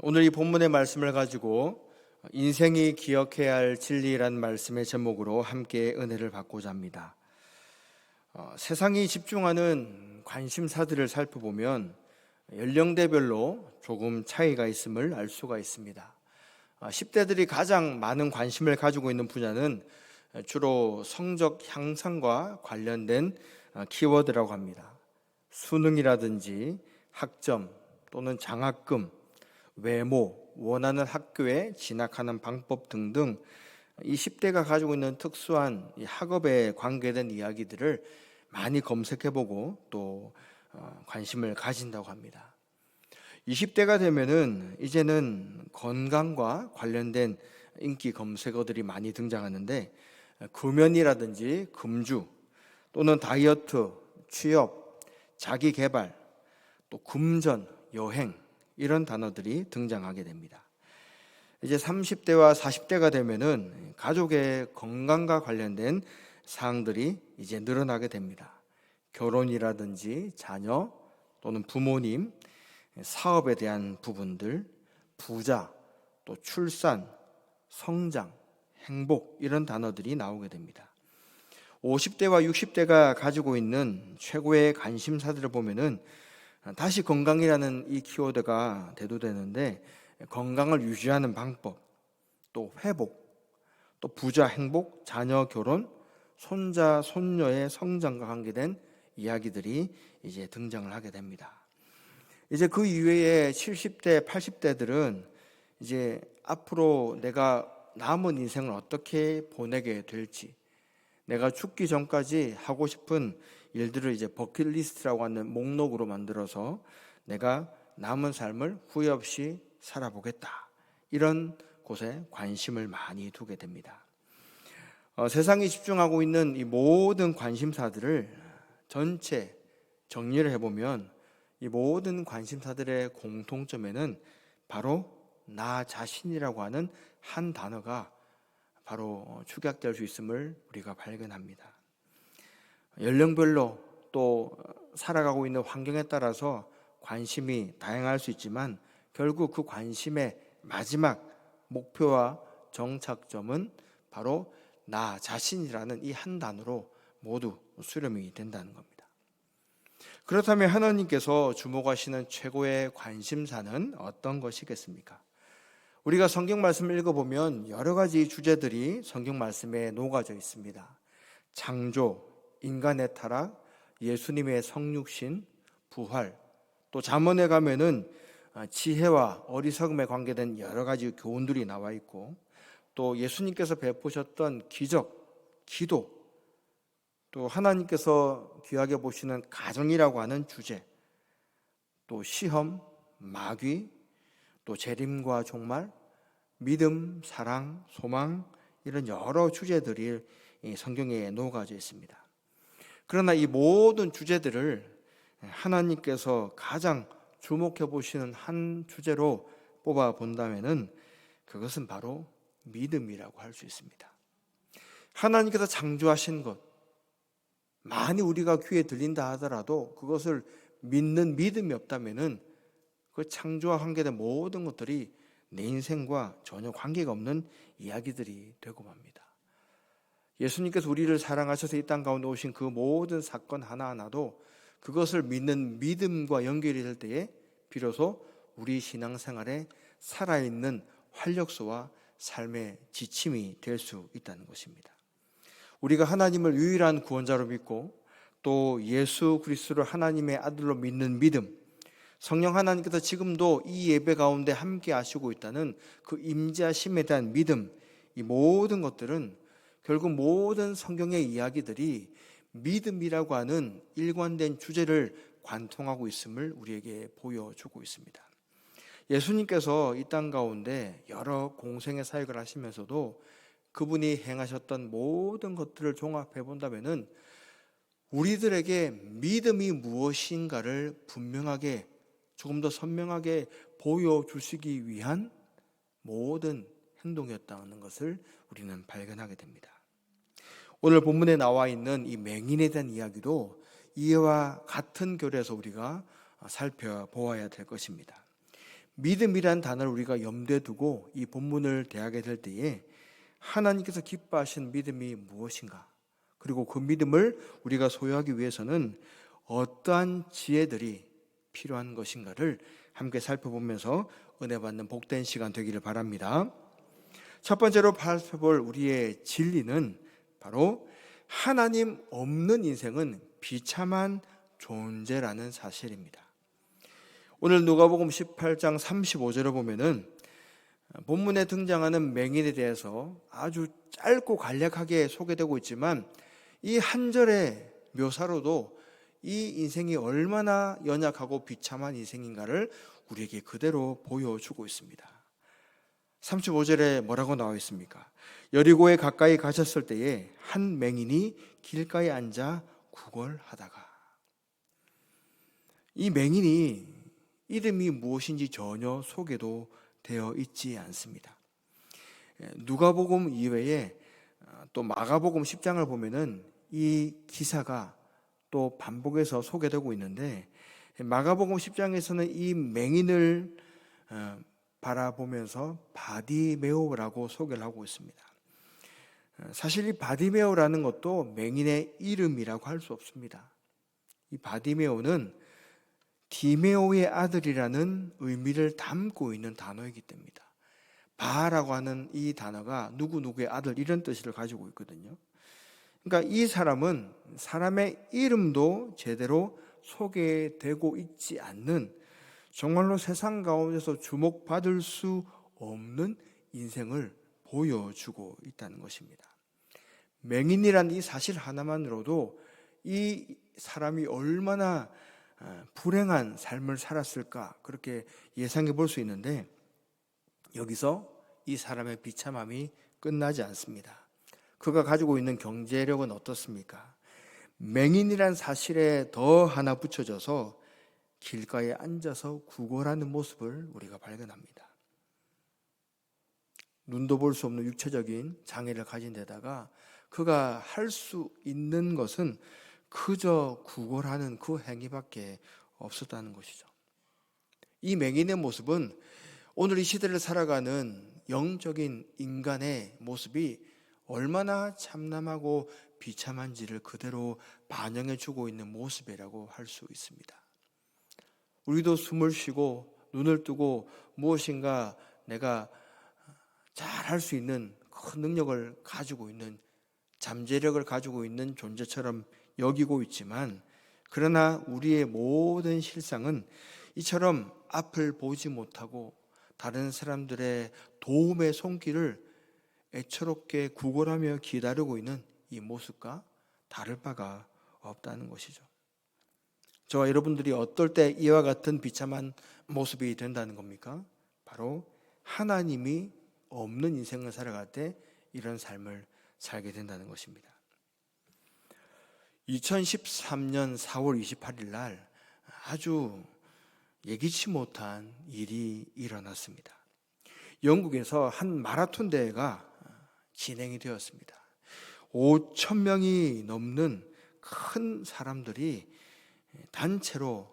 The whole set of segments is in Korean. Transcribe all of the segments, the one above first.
오늘 이 본문의 말씀을 가지고 인생이 기억해야 할 진리라는 말씀의 제목으로 함께 은혜를 받고자 합니다. 세상이 집중하는 관심사들을 살펴보면 연령대별로 조금 차이가 있음을 알 수가 있습니다. 10대들이 가장 많은 관심을 가지고 있는 분야는 주로 성적 향상과 관련된 키워드라고 합니다. 수능이라든지 학점 또는 장학금, 외모, 원하는 학교에 진학하는 방법 등등 이 10대가 가지고 있는 특수한 학업에 관계된 이야기들을 많이 검색해보고 또 관심을 가진다고 합니다. 20대가 되면은 이제는 건강과 관련된 인기 검색어들이 많이 등장하는데 금연이라든지 금주 또는 다이어트, 취업, 자기개발, 또 금전, 여행 이런 단어들이 등장하게 됩니다. 이제 30대와 40대가 되면은 가족의 건강과 관련된 사항들이 이제 늘어나게 됩니다. 결혼이라든지 자녀 또는 부모님, 사업에 대한 부분들, 부자, 또 출산, 성장, 행복 이런 단어들이 나오게 됩니다. 50대와 60대가 가지고 있는 최고의 관심사들을 보면은 다시 건강이라는 이 키워드가 대두되는데 건강을 유지하는 방법, 또 회복, 또 부자 행복, 자녀 결혼, 손자 손녀의 성장과 관계된 이야기들이 이제 등장을 하게 됩니다. 이제 그 이외에 70대, 80대들은 이제 앞으로 내가 남은 인생을 어떻게 보내게 될지, 내가 죽기 전까지 하고 싶은 일들을 이제 버킷리스트라고 하는 목록으로 만들어서 내가 남은 삶을 후회 없이 살아보겠다. 이런 곳에 관심을 많이 두게 됩니다. 세상이 집중하고 있는 이 모든 관심사들을 전체 정리를 해보면 이 모든 관심사들의 공통점에는 바로 나 자신이라고 하는 한 단어가 바로 축약될 수 있음을 우리가 발견합니다. 연령별로 또 살아가고 있는 환경에 따라서 관심이 다양할 수 있지만 결국 그 관심의 마지막 목표와 정착점은 바로 나 자신이라는 이 한 단어로 모두 수렴이 된다는 겁니다. 그렇다면 하나님께서 주목하시는 최고의 관심사는 어떤 것이겠습니까? 우리가 성경 말씀을 읽어보면 여러 가지 주제들이 성경 말씀에 녹아져 있습니다. 창조, 인간의 타락, 예수님의 성육신, 부활, 또 잠언에 가면은 지혜와 어리석음에 관계된 여러 가지 교훈들이 나와 있고 또 예수님께서 베푸셨던 기적, 기도, 또 하나님께서 귀하게 보시는 가정이라고 하는 주제, 또 시험, 마귀, 또 재림과 종말, 믿음, 사랑, 소망 이런 여러 주제들이 성경에 녹아져 있습니다. 그러나 이 모든 주제들을 하나님께서 가장 주목해 보시는 한 주제로 뽑아 본다면은 그것은 바로 믿음이라고 할 수 있습니다. 하나님께서 창조하신 것 많이 우리가 귀에 들린다 하더라도 그것을 믿는 믿음이 없다면은 그 창조와 관계된 모든 것들이 내 인생과 전혀 관계가 없는 이야기들이 되고 맙니다. 예수님께서 우리를 사랑하셔서 이 땅 가운데 오신 그 모든 사건 하나하나도 그것을 믿는 믿음과 연결이 될 때에 비로소 우리 신앙생활에 살아있는 활력소와 삶의 지침이 될 수 있다는 것입니다. 우리가 하나님을 유일한 구원자로 믿고 또 예수 그리스도를 하나님의 아들로 믿는 믿음, 성령 하나님께서 지금도 이 예배 가운데 함께 하시고 있다는 그 임재하심에 대한 믿음, 이 모든 것들은 결국 모든 성경의 이야기들이 믿음이라고 하는 일관된 주제를 관통하고 있음을 우리에게 보여주고 있습니다. 예수님께서 이 땅 가운데 여러 공생의 사역을 하시면서도 그분이 행하셨던 모든 것들을 종합해 본다면은 우리들에게 믿음이 무엇인가를 분명하게 조금 더 선명하게 보여주시기 위한 모든 행동이었다는 것을 우리는 발견하게 됩니다. 오늘 본문에 나와 있는 이 맹인에 대한 이야기도 이와 같은 결에서 우리가 살펴보아야 될 것입니다. 믿음이란 단어를 우리가 염두에 두고 이 본문을 대하게 될 때에 하나님께서 기뻐하시는 믿음이 무엇인가? 그리고 그 믿음을 우리가 소유하기 위해서는 어떠한 지혜들이 필요한 것인가를 함께 살펴보면서 은혜 받는 복된 시간 되기를 바랍니다. 첫 번째로 살펴볼 우리의 진리는 바로 하나님 없는 인생은 비참한 존재라는 사실입니다. 오늘 누가복음 18장 35절을 보면은 본문에 등장하는 맹인에 대해서 아주 짧고 간략하게 소개되고 있지만 이 한 절의 묘사로도 이 인생이 얼마나 연약하고 비참한 인생인가를 우리에게 그대로 보여주고 있습니다. 35절에 뭐라고 나와 있습니까? 여리고에 가까이 가셨을 때에 한 맹인이 길가에 앉아 구걸하다가, 이 맹인이 이름이 무엇인지 전혀 소개도 되어 있지 않습니다. 누가복음 이외에 또 마가복음 10장을 보면은 이 기사가 또 반복해서 소개되고 있는데, 마가복음 10장에서는 이 맹인을 바라보면서 바디메오라고 소개를 하고 있습니다. 사실 이 바디메오라는 것도 맹인의 이름이라고 할 수 없습니다. 이 바디메오는 디메오의 아들이라는 의미를 담고 있는 단어이기 때문입니다. 바라고 하는 이 단어가 누구누구의 아들 이런 뜻을 가지고 있거든요. 그러니까 이 사람은 사람의 이름도 제대로 소개되고 있지 않는, 정말로 세상 가운데서 주목받을 수 없는 인생을 보여주고 있다는 것입니다. 맹인이란 이 사실 하나만으로도 이 사람이 얼마나 불행한 삶을 살았을까 그렇게 예상해 볼 수 있는데, 여기서 이 사람의 비참함이 끝나지 않습니다. 그가 가지고 있는 경제력은 어떻습니까? 맹인이란 사실에 더 하나 붙여져서 길가에 앉아서 구걸하는 모습을 우리가 발견합니다. 눈도 볼 수 없는 육체적인 장애를 가진 데다가 그가 할 수 있는 것은 그저 구걸하는 그 행위밖에 없었다는 것이죠. 이 맹인의 모습은 오늘 이 시대를 살아가는 영적인 인간의 모습이 얼마나 참담하고 비참한지를 그대로 반영해 주고 있는 모습이라고 할 수 있습니다. 우리도 숨을 쉬고 눈을 뜨고 무엇인가 내가 잘할 수 있는 큰 능력을 가지고 있는, 잠재력을 가지고 있는 존재처럼 여기고 있지만, 그러나 우리의 모든 실상은 이처럼 앞을 보지 못하고 다른 사람들의 도움의 손길을 애처롭게 구걸하며 기다리고 있는 이 모습과 다를 바가 없다는 것이죠. 저와 여러분들이 어떨 때 이와 같은 비참한 모습이 된다는 겁니까? 바로 하나님이 없는 인생을 살아갈 때 이런 삶을 살게 된다는 것입니다. 2013년 4월 28일 날 아주 예기치 못한 일이 일어났습니다. 영국에서 한 마라톤 대회가 진행이 되었습니다. 5천 명이 넘는 큰 사람들이 단체로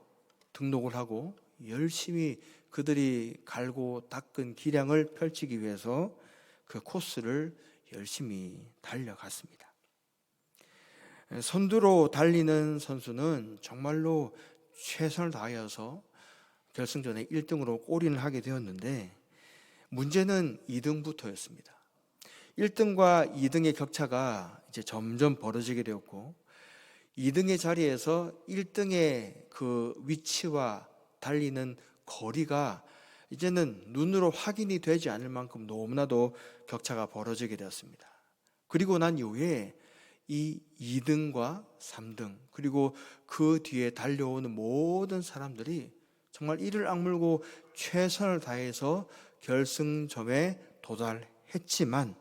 등록을 하고 열심히 그들이 갈고 닦은 기량을 펼치기 위해서 그 코스를 열심히 달려갔습니다. 선두로 달리는 선수는 정말로 최선을 다하여서 결승전에 1등으로 골인을 하게 되었는데, 문제는 2등부터였습니다. 1등과 2등의 격차가 이제 점점 벌어지게 되었고, 2등의 자리에서 1등의 그 위치와 달리는 거리가 이제는 눈으로 확인이 되지 않을 만큼 너무나도 격차가 벌어지게 되었습니다. 그리고 난 이후에 이 2등과 3등 그리고 그 뒤에 달려오는 모든 사람들이 정말 이를 악물고 최선을 다해서 결승점에 도달했지만,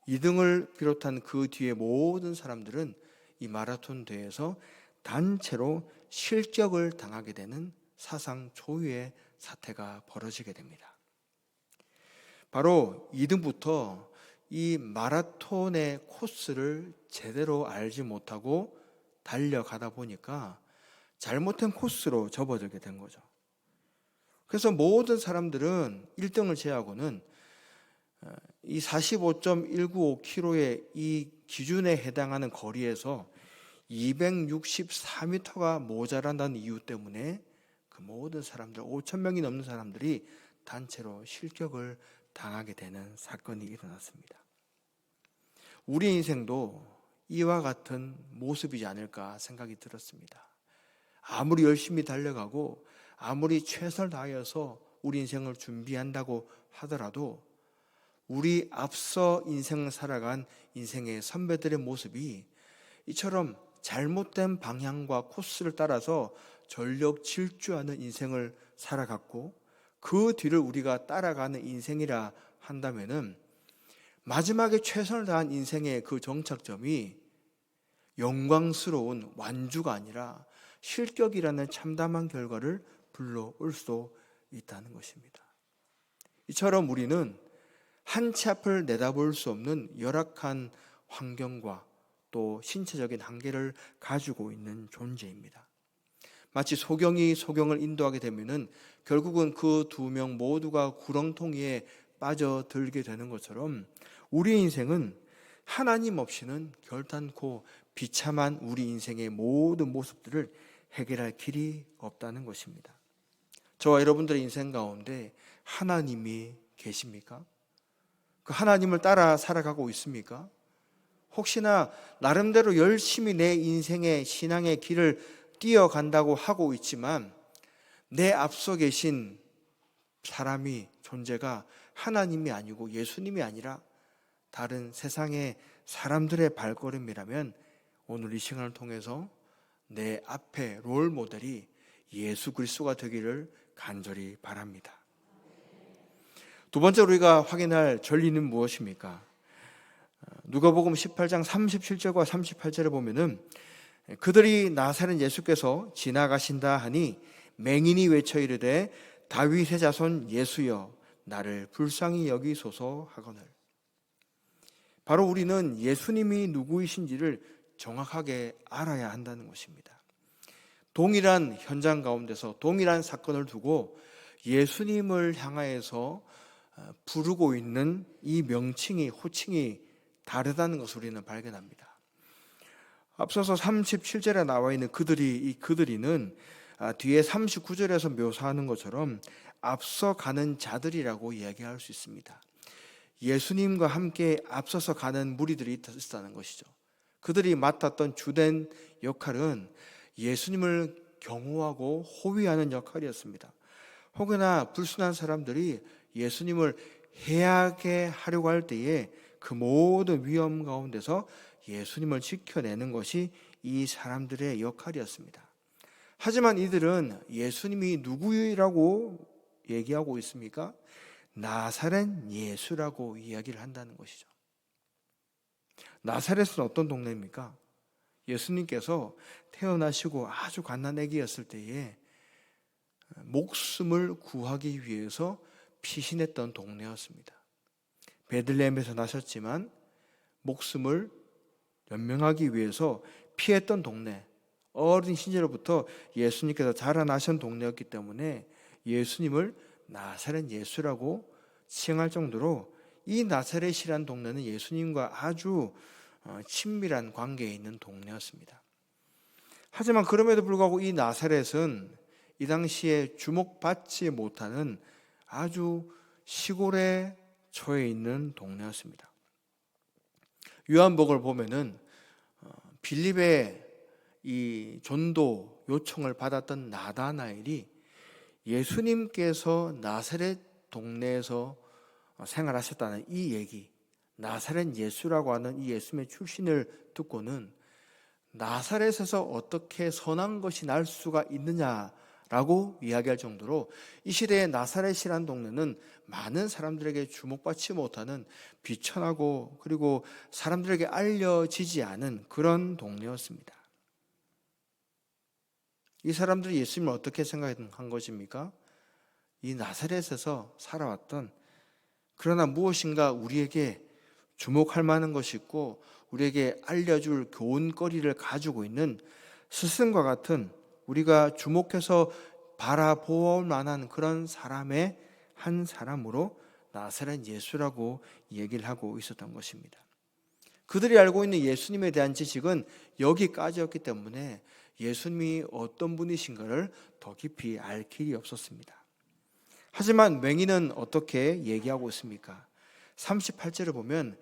2등을 비롯한 그 뒤에 모든 사람들은 이 마라톤 대회에서 단체로 실격을 당하게 되는 사상 초유의 사태가 벌어지게 됩니다. 바로 2등부터 이 마라톤의 코스를 제대로 알지 못하고 달려가다 보니까 잘못된 코스로 접어들게 된 거죠. 그래서 모든 사람들은 1등을 제외하고는 이 45.195km의 이 기준에 해당하는 거리에서 264m가 모자란다는 이유 때문에 그 모든 사람들, 5천 명이 넘는 사람들이 단체로 실격을 당하게 되는 사건이 일어났습니다. 우리 인생도 이와 같은 모습이지 않을까 생각이 들었습니다. 아무리 열심히 달려가고 아무리 최선을 다하여서 우리 인생을 준비한다고 하더라도 우리 앞서 인생을 살아간 인생의 선배들의 모습이 이처럼 잘못된 방향과 코스를 따라서 전력 질주하는 인생을 살아갔고 그 뒤를 우리가 따라가는 인생이라 한다면은 마지막에 최선을 다한 인생의 그 정착점이 영광스러운 완주가 아니라 실격이라는 참담한 결과를 불러올 수 있다는 것입니다. 이처럼 우리는 한 치 앞을 내다볼 수 없는 열악한 환경과 또 신체적인 한계를 가지고 있는 존재입니다. 마치 소경이 소경을 인도하게 되면은 결국은 그 두 명 모두가 구렁텅이에 빠져들게 되는 것처럼 우리 인생은 하나님 없이는 결단코 비참한 우리 인생의 모든 모습들을 해결할 길이 없다는 것입니다. 저와 여러분들의 인생 가운데 하나님이 계십니까? 그 하나님을 따라 살아가고 있습니까? 혹시나 나름대로 열심히 내 인생의 신앙의 길을 뛰어간다고 하고 있지만 내 앞서 계신 사람이 존재가 하나님이 아니고 예수님이 아니라 다른 세상의 사람들의 발걸음이라면 오늘 이 시간을 통해서 내 앞에 롤 모델이 예수 그리스도가 되기를 간절히 바랍니다. 두 번째로 우리가 확인할真理는 무엇입니까? 누가복음 18장 37절과 38절에 보면은 그들이 나사렛 예수께서 지나가신다 하니 맹인이 외쳐 이르되 다윗의 자손 예수여 나를 불쌍히 여기소서 하거늘. 바로 우리는 예수님이 누구이신지를 정확하게 알아야 한다는 것입니다. 동일한 현장 가운데서 동일한 사건을 두고 예수님을 향하여서 부르고 있는 이 명칭이 호칭이 다르다는 것을 우리는 발견합니다. 앞서서 37절에 나와 있는 이 그들이는 뒤에 39절에서 묘사하는 것처럼 앞서 가는 자들이라고 이야기할 수 있습니다. 예수님과 함께 앞서서 가는 무리들이 있었다는 것이죠. 그들이 맡았던 주된 역할은 예수님을 경호하고 호위하는 역할이었습니다. 혹여나 불순한 사람들이 예수님을 해하게 하려고 할 때에 그 모든 위험 가운데서 예수님을 지켜내는 것이 이 사람들의 역할이었습니다. 하지만 이들은 예수님이 누구라고 얘기하고 있습니까? 나사렛 예수라고 이야기를 한다는 것이죠. 나사렛은 어떤 동네입니까? 예수님께서 태어나시고 아주 갓난아기였을 때에 목숨을 구하기 위해서 피신했던 동네였습니다. 베들레헴에서 나셨지만 목숨을 연명하기 위해서 피했던 동네, 어린 시절부터 예수님께서 자라나신 동네였기 때문에 예수님을 나사렛 예수라고 칭할 정도로 이 나사렛이라는 동네는 예수님과 아주 친밀한 관계에 있는 동네였습니다. 하지만 그럼에도 불구하고 이 나사렛은 이 당시에 주목받지 못하는 아주 시골에 처해 있는 동네였습니다. 요한복음을 보면은 빌립의 이 전도 요청을 받았던 나다나엘이 예수님께서 나사렛 동네에서 생활하셨다는 이 얘기, 나사렛 예수라고 하는 이 예수님의 출신을 듣고는 나사렛에서 어떻게 선한 것이 날 수가 있느냐라고 이야기할 정도로 이 시대의 나사렛이라는 동네는 많은 사람들에게 주목받지 못하는 비천하고 그리고 사람들에게 알려지지 않은 그런 동네였습니다. 이 사람들이 예수님을 어떻게 생각한 것입니까? 이 나사렛에서 살아왔던, 그러나 무엇인가 우리에게 주목할 만한 것이 있고 우리에게 알려줄 교훈거리를 가지고 있는 스승과 같은, 우리가 주목해서 바라볼 만한 그런 사람의 한 사람으로 나사렛 예수라고 얘기를 하고 있었던 것입니다. 그들이 알고 있는 예수님에 대한 지식은 여기까지였기 때문에 예수님이 어떤 분이신가를 더 깊이 알 길이 없었습니다. 하지만 맹인은 어떻게 얘기하고 있습니까? 38절을 보면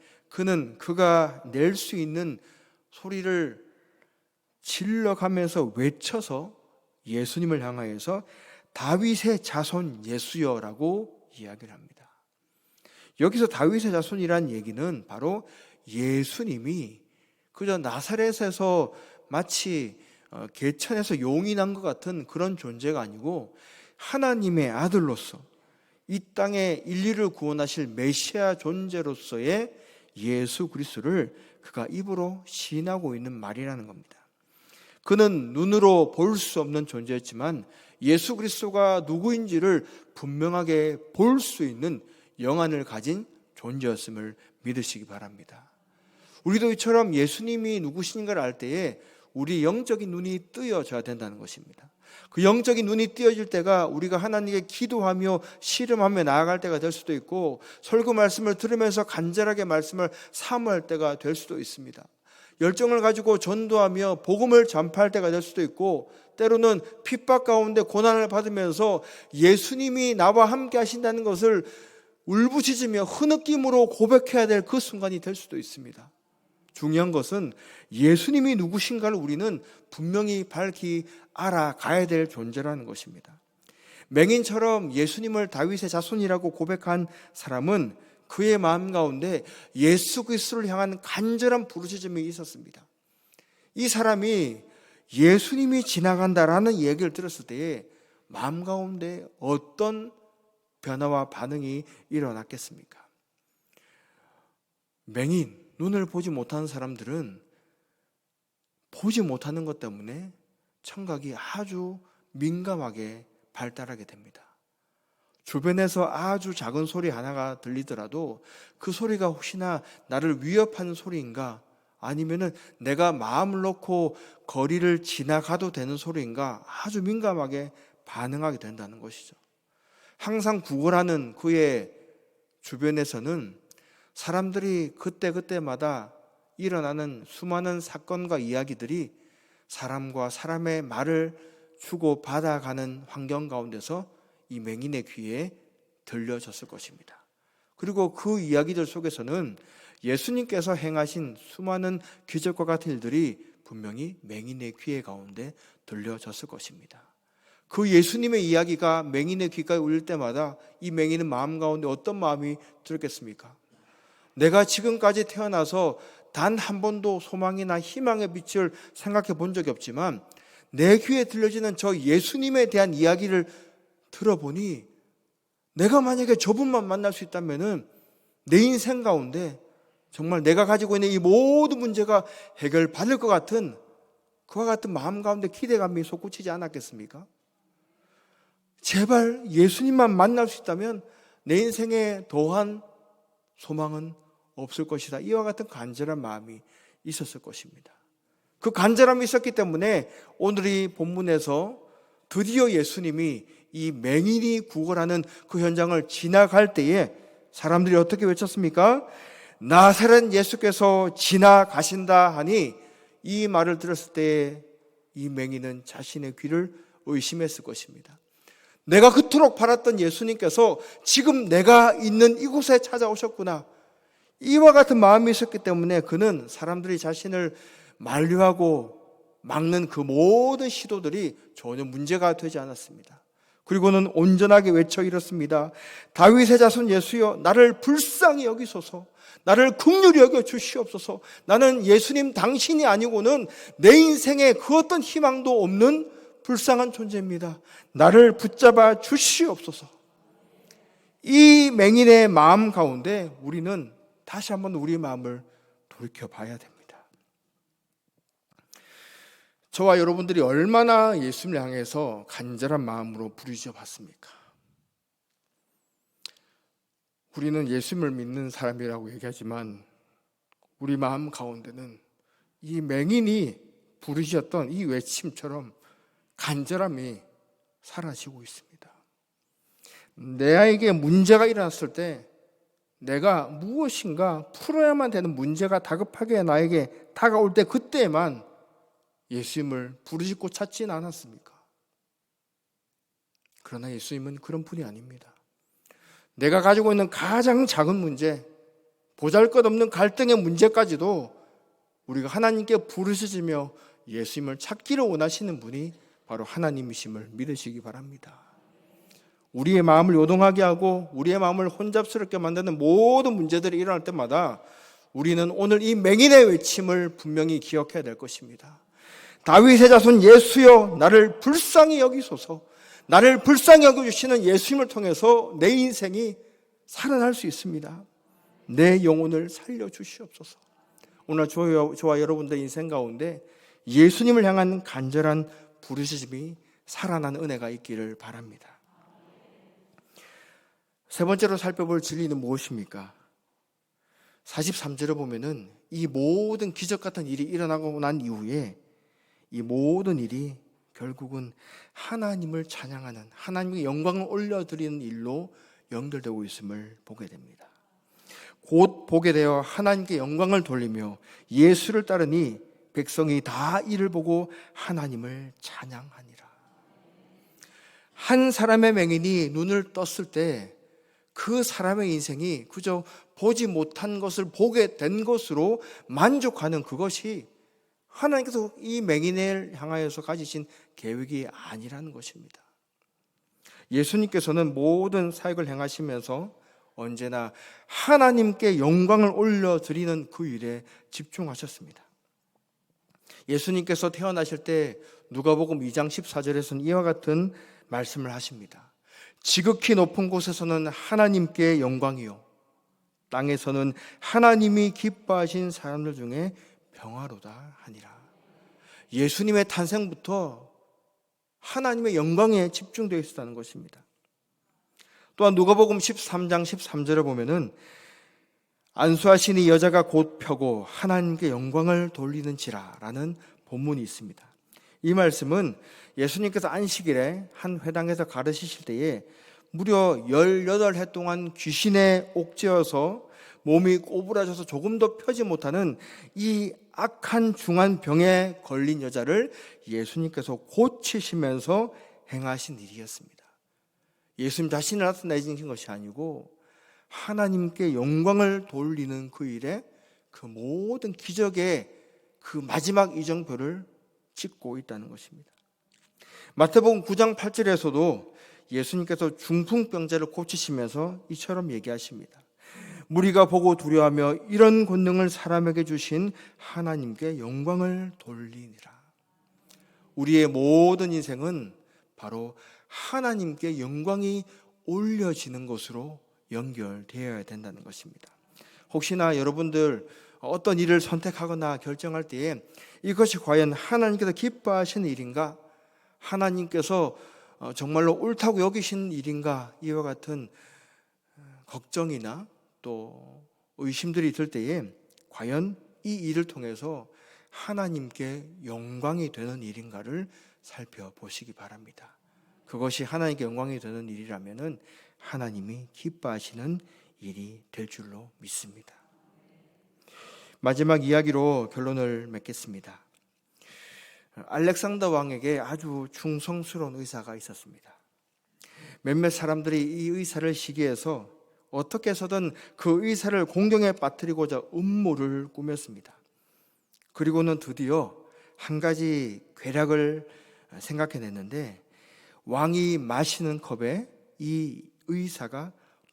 그가 낼 수 있는 소리를 질러가면서 외쳐서 예수님을 향하여서 다윗의 자손 예수여라고 이야기를 합니다. 여기서 다윗의 자손이란 얘기는 바로 예수님이 그저 나사렛에서 마치 개천에서 용이 난 것 같은 그런 존재가 아니고 하나님의 아들로서 이 땅의 인류를 구원하실 메시아 존재로서의 예수 그리스도를 그가 입으로 시인하고 있는 말이라는 겁니다. 그는 눈으로 볼 수 없는 존재였지만 예수 그리스도가 누구인지를 분명하게 볼 수 있는 영안을 가진 존재였음을 믿으시기 바랍니다. 우리도 이처럼 예수님이 누구신가를 알 때에 우리 영적인 눈이 뜨여져야 된다는 것입니다. 그 영적인 눈이 뜨여질 때가 우리가 하나님께 기도하며 씨름하며 나아갈 때가 될 수도 있고 설교 말씀을 들으면서 간절하게 말씀을 사모할 때가 될 수도 있습니다. 열정을 가지고 전도하며 복음을 전파할 때가 될 수도 있고 때로는 핍박 가운데 고난을 받으면서 예수님이 나와 함께 하신다는 것을 울부짖으며 흐느낌으로 고백해야 될 그 순간이 될 수도 있습니다. 중요한 것은 예수님이 누구신가를 우리는 분명히 밝히 알아가야 될 존재라는 것입니다. 맹인처럼 예수님을 다윗의 자손이라고 고백한 사람은 그의 마음 가운데 예수 그리스도를 향한 간절한 부르짖음이 있었습니다. 이 사람이 예수님이 지나간다라는 얘기를 들었을 때에 마음 가운데 어떤 변화와 반응이 일어났겠습니까? 맹인, 눈을 보지 못하는 사람들은 보지 못하는 것 때문에 청각이 아주 민감하게 발달하게 됩니다. 주변에서 아주 작은 소리 하나가 들리더라도 그 소리가 혹시나 나를 위협하는 소리인가 아니면은 내가 마음을 놓고 거리를 지나가도 되는 소리인가 아주 민감하게 반응하게 된다는 것이죠. 항상 구걸하는 그의 주변에서는 사람들이 그때그때마다 일어나는 수많은 사건과 이야기들이 사람과 사람의 말을 주고받아가는 환경 가운데서 이 맹인의 귀에 들려졌을 것입니다. 그리고 그 이야기들 속에서는 예수님께서 행하신 수많은 기적과 같은 일들이 분명히 맹인의 귀에 가운데 들려졌을 것입니다. 그 예수님의 이야기가 맹인의 귀가에 울릴 때마다 이 맹인은 마음 가운데 어떤 마음이 들었겠습니까? 내가 지금까지 태어나서 단 한 번도 소망이나 희망의 빛을 생각해 본 적이 없지만 내 귀에 들려지는 저 예수님에 대한 이야기를 들어보니 내가 만약에 저분만 만날 수 있다면 내 인생 가운데 정말 내가 가지고 있는 이 모든 문제가 해결받을 것 같은 그와 같은 마음 가운데 기대감이 솟구치지 않았겠습니까? 제발 예수님만 만날 수 있다면 내 인생에 더한 소망은 없을 것이다. 이와 같은 간절한 마음이 있었을 것입니다. 그 간절함이 있었기 때문에 오늘 이 본문에서 드디어 예수님이 이 맹인이 구걸하는 그 현장을 지나갈 때에 사람들이 어떻게 외쳤습니까? 나사렛 예수께서 지나가신다 하니 이 말을 들었을 때 이 맹인은 자신의 귀를 의심했을 것입니다. 내가 그토록 바랐던 예수님께서 지금 내가 있는 이곳에 찾아오셨구나. 이와 같은 마음이 있었기 때문에 그는 사람들이 자신을 만류하고 막는 그 모든 시도들이 전혀 문제가 되지 않았습니다. 그리고는 온전하게 외쳐 이렇습니다. 다윗의 자손 예수여, 나를 불쌍히 여기소서. 나를 긍휼히 여겨 주시옵소서. 나는 예수님 당신이 아니고는 내 인생에 그 어떤 희망도 없는 불쌍한 존재입니다. 나를 붙잡아 주시옵소서. 이 맹인의 마음 가운데 우리는 다시 한번 우리의 마음을 돌이켜봐야 됩니다. 저와 여러분들이 얼마나 예수님을 향해서 간절한 마음으로 부르짖어 봤습니까? 우리는 예수님을 믿는 사람이라고 얘기하지만 우리 마음 가운데는 이 맹인이 부르짖었던 이 외침처럼 간절함이 사라지고 있습니다. 내에게 문제가 일어났을 때 내가 무엇인가 풀어야만 되는 문제가 다급하게 나에게 다가올 때 그때만 예수님을 부르짖고 찾지는 않았습니까? 그러나 예수님은 그런 분이 아닙니다. 내가 가지고 있는 가장 작은 문제, 보잘것없는 갈등의 문제까지도 우리가 하나님께 부르짖으며 예수님을 찾기를 원하시는 분이 바로 하나님이심을 믿으시기 바랍니다. 우리의 마음을 요동하게 하고 우리의 마음을 혼잡스럽게 만드는 모든 문제들이 일어날 때마다 우리는 오늘 이 맹인의 외침을 분명히 기억해야 될 것입니다. 다윗의 자손 예수여 나를 불쌍히 여기소서. 나를 불쌍히 여겨주시는 예수님을 통해서 내 인생이 살아날 수 있습니다. 내 영혼을 살려주시옵소서. 오늘 저와 여러분들의 인생 가운데 예수님을 향한 간절한 부르짖음이 살아난 은혜가 있기를 바랍니다. 세 번째로 살펴볼 진리는 무엇입니까? 43절을 보면은 이 모든 기적 같은 일이 일어나고 난 이후에 이 모든 일이 결국은 하나님을 찬양하는, 하나님께 영광을 올려드리는 일로 연결되고 있음을 보게 됩니다. 곧 보게 되어 하나님께 영광을 돌리며 예수를 따르니 백성이 다 이를 보고 하나님을 찬양하니라. 한 사람의 맹인이 눈을 떴을 때 그 사람의 인생이 그저 보지 못한 것을 보게 된 것으로 만족하는 그것이 하나님께서 이 맹인을 향하여서 가지신 계획이 아니라는 것입니다. 예수님께서는 모든 사역을 행하시면서 언제나 하나님께 영광을 올려드리는 그 일에 집중하셨습니다. 예수님께서 태어나실 때 누가복음 2장 14절에서는 이와 같은 말씀을 하십니다. 지극히 높은 곳에서는 하나님께 영광이요 땅에서는 하나님이 기뻐하신 사람들 중에 평화로다 하니라. 예수님의 탄생부터 하나님의 영광에 집중되어 있었다는 것입니다. 또한 누가복음 13장 13절에 보면은 안수하시니 여자가 곧 펴고 하나님께 영광을 돌리는지라 라는 본문이 있습니다. 이 말씀은 예수님께서 안식일에 한 회당에서 가르치실 때에 무려 18해 동안 귀신에 옥죄어서 몸이 꼬부라져서 조금 더 펴지 못하는 이 악한 중한 병에 걸린 여자를 예수님께서 고치시면서 행하신 일이었습니다. 예수님 자신을 나타내신 것이 아니고 하나님께 영광을 돌리는 그 일에 그 모든 기적의 그 마지막 이정표를 찍고 있다는 것입니다. 마태복음 9장 8절에서도 예수님께서 중풍병자를 고치시면서 이처럼 얘기하십니다. 무리가 보고 두려워하며 이런 권능을 사람에게 주신 하나님께 영광을 돌리니라. 우리의 모든 인생은 바로 하나님께 영광이 올려지는 것으로 연결되어야 된다는 것입니다. 혹시나 여러분들 어떤 일을 선택하거나 결정할 때에 이것이 과연 하나님께서 기뻐하시는 일인가? 하나님께서 정말로 옳다고 여기신 일인가? 이와 같은 걱정이나 또 의심들이 들 때에 과연 이 일을 통해서 하나님께 영광이 되는 일인가를 살펴보시기 바랍니다. 그것이 하나님께 영광이 되는 일이라면은 하나님이 기뻐하시는 일이 될 줄로 믿습니다. 마지막 이야기로 결론을 맺겠습니다. 알렉산더 왕에게 아주 충성스러운 의사가 있었습니다. 몇몇 사람들이 이 의사를 시기해서 어떻게 해서든 그 의사를 공경에 빠뜨리고자 음모를 꾸몄습니다. 그리고는 드디어 한 가지 괴략을 생각해냈는데 왕이 마시는 컵에 이 의사가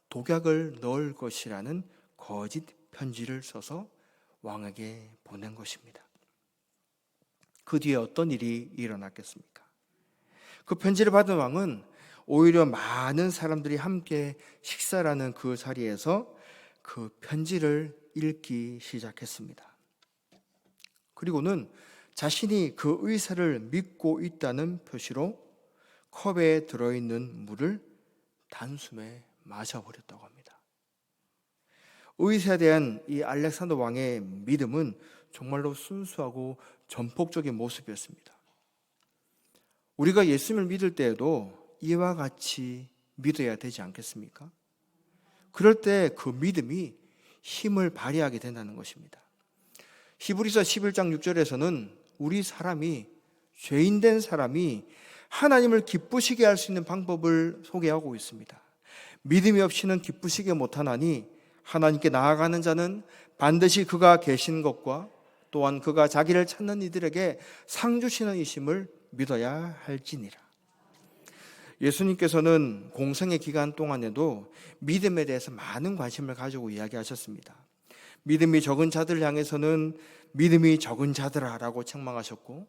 독약을 넣을 것이라는 거짓 편지를 써서 왕에게 보낸 것입니다. 그 뒤에 어떤 일이 일어났겠습니까? 그 편지를 받은 왕은 오히려 많은 사람들이 함께 식사라는 그 자리에서 그 편지를 읽기 시작했습니다. 그리고는 자신이 그 의사를 믿고 있다는 표시로 컵에 들어있는 물을 단숨에 마셔버렸다고 합니다. 의사에 대한 이 알렉산더 왕의 믿음은 정말로 순수하고 전폭적인 모습이었습니다. 우리가 예수님을 믿을 때에도 이와 같이 믿어야 되지 않겠습니까? 그럴 때 그 믿음이 힘을 발휘하게 된다는 것입니다. 히브리서 11장 6절에서는 우리 사람이, 죄인된 사람이 하나님을 기쁘시게 할 수 있는 방법을 소개하고 있습니다. 믿음이 없이는 기쁘시게 못하나니 하나님께 나아가는 자는 반드시 그가 계신 것과 또한 그가 자기를 찾는 이들에게 상 주시는 이심을 믿어야 할지니라. 예수님께서는 공생의 기간 동안에도 믿음에 대해서 많은 관심을 가지고 이야기하셨습니다. 믿음이 적은 자들을 향해서는 믿음이 적은 자들아 라고 책망하셨고,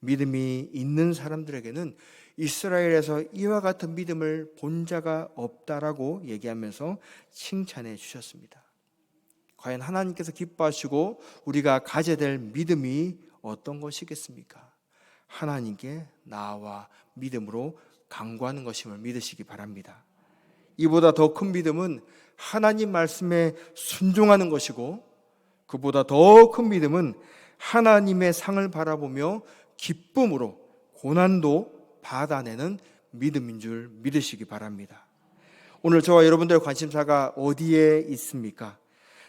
믿음이 있는 사람들에게는 이스라엘에서 이와 같은 믿음을 본 자가 없다라고 얘기하면서 칭찬해 주셨습니다. 과연 하나님께서 기뻐하시고 우리가 가져야 될 믿음이 어떤 것이겠습니까? 하나님께 나와 믿음으로 간구하는 것임을 믿으시기 바랍니다. 이보다 더 큰 믿음은 하나님 말씀에 순종하는 것이고, 그보다 더 큰 믿음은 하나님의 상을 바라보며 기쁨으로 고난도 받아내는 믿음인 줄 믿으시기 바랍니다. 오늘 저와 여러분들의 관심사가 어디에 있습니까?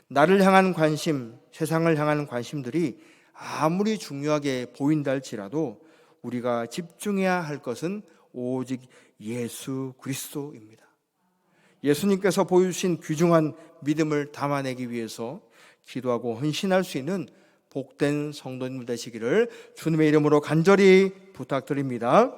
나를 향한 관심, 세상을 향한 관심들이 아무리 중요하게 보인다 할지라도 우리가 집중해야 할 것은 오직 예수 그리스도입니다. 예수님께서 보여주신 귀중한 믿음을 담아내기 위해서 기도하고 헌신할 수 있는 복된 성도님들 되시기를 주님의 이름으로 간절히 부탁드립니다.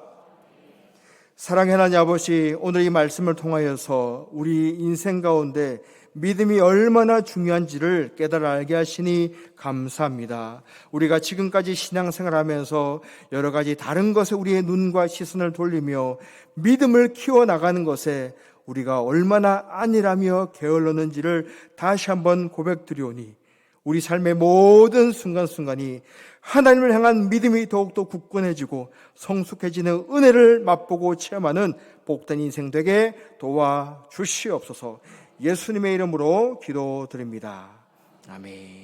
사랑의 하나님 아버지, 오늘 이 말씀을 통하여서 우리 인생 가운데 믿음이 얼마나 중요한지를 깨달아 알게 하시니 감사합니다. 우리가 지금까지 신앙생활하면서 여러 가지 다른 것에 우리의 눈과 시선을 돌리며 믿음을 키워나가는 것에 우리가 얼마나 안일하며 게을렀는지를 다시 한번 고백드리오니 우리 삶의 모든 순간순간이 하나님을 향한 믿음이 더욱더 굳건해지고 성숙해지는 은혜를 맛보고 체험하는 복된 인생 되게 도와주시옵소서. 예수님의 이름으로 기도드립니다. 아멘.